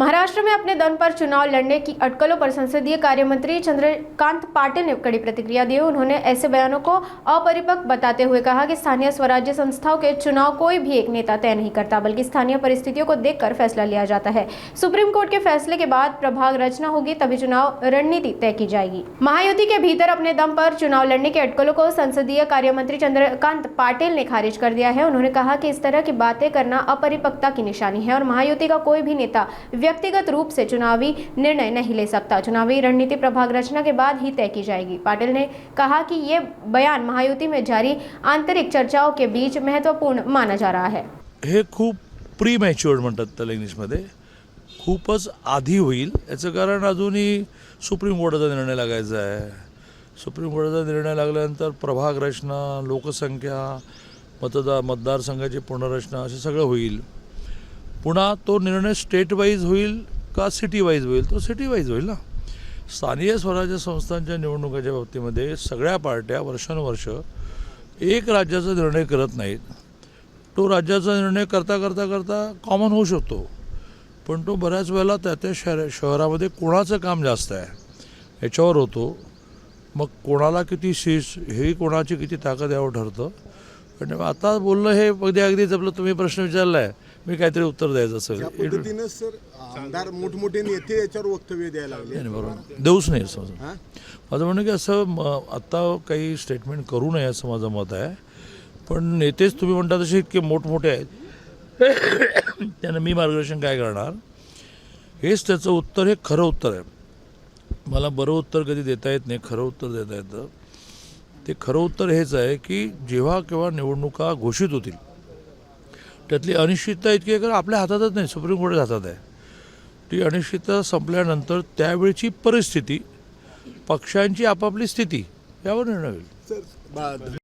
महाराष्ट्र में अपने दम पर चुनाव लड़ने की अटकलों पर संसदीय कार्य मंत्री चंद्रकांत पाटिल ने कड़ी प्रतिक्रिया दी। उन्होंने ऐसे बयानों को अपरिपक्व बताते हुए कहा कि स्थानीय स्वराज्य संस्थाओं के चुनाव कोई भी एक नेता तय नहीं करता, बल्कि स्थानीय परिस्थितियों को देखकर फैसला लिया जाता है। सुप्रीम कोर्ट के फैसले के बाद प्रभाग रचना होगी, तभी चुनाव रणनीति तय की जाएगी। महायुति के भीतर अपने दम पर चुनाव लड़ने के अटकलों को संसदीय कार्य मंत्री चंद्रकांत पाटिल ने खारिज कर दिया है। उन्होंने कहा कि इस तरह की बातें करना अपरिपक्वता की निशानी है और महायुति का कोई भी नेता व्यक्तिगत रूप से चुनावी निर्णय नहीं ले सकता। चुनावी रणनीति प्रभाग रचना के बाद ही तय की जाएगी। पाटिल ने कहा कि ये बयान महायुति में जारी आंतरिक चर्चाओं के बीच महत्वपूर्ण माना जा रहा है। हे खूप प्री मॅच्युअर्ड म्हणतात त्याला इंग्लिशमध्ये, खूपच आधी होईल याचं कारण अजूनही सुप्रीम कोर्टाचा निर्णय लागायचा आहे। सुप्रीम कोर्टाचा निर्णय लागल्यानंतर प्रभाग रचना, लोकसंख्या, मतदारसंघाची पुनर्रचना असे सगळं होईल। पुन्हा तो निर्णय स्टेट वाईज होईल का सिटी वाईज होईल? तो सिटी वाईज होईल ना। स्थानीय स्वराज्य संस्थांच्या निवडणुकाच्या बाबतीमध्ये सगळ्या पार्ट्या वर्षानुवर्ष एक राज्याचा निर्णय करत नाहीत। तो राज्याचा निर्णय करता करता करता कॉमन होऊ शकतो, पण तो बऱ्याच वेळेला त्या शहरामध्ये कोणाचं काम जास्त आहे याच्यावर होतो। मग कोणाला किती सीट्स, हे कोणाची किती ताकद यावर ठरतं। पण आता बोललं हे अगदीच आपलं तुम्ही प्रश्न विचारला आहे, मी काहीतरी उत्तर द्यायचं असेल। पद्धतीने सर आमदार मोठमोठे नेते याच्यावर वक्तव्य द्यायला लागले। नाही बरोबर, देऊच नाही समजा। माझं म्हणणं की असं आत्ता काही स्टेटमेंट करू नये असं माझं मत आहे। पण नेतेच तुम्ही म्हणता तसे इतके मोठमोठे आहेत त्यांना मी मार्गदर्शन काय करणार? हेच त्याचं उत्तर, हे खरं उत्तर आहे। मला बरं उत्तर कधी देता येत नाही, खरं उत्तर देता येतं। ते खरं उत्तर हेच आहे की जेव्हा केव्हा निवडणुका घोषित होतील त्यातली अनिश्चितता इतकी आहे, कारण आपल्या हातातच नाही, सुप्रीम कोर्टाच्या हातात आहे। ती अनिश्चितता संपल्यानंतर त्यावेळची परिस्थिती, पक्षांची आपापली स्थिती यावर निर्णय होईल।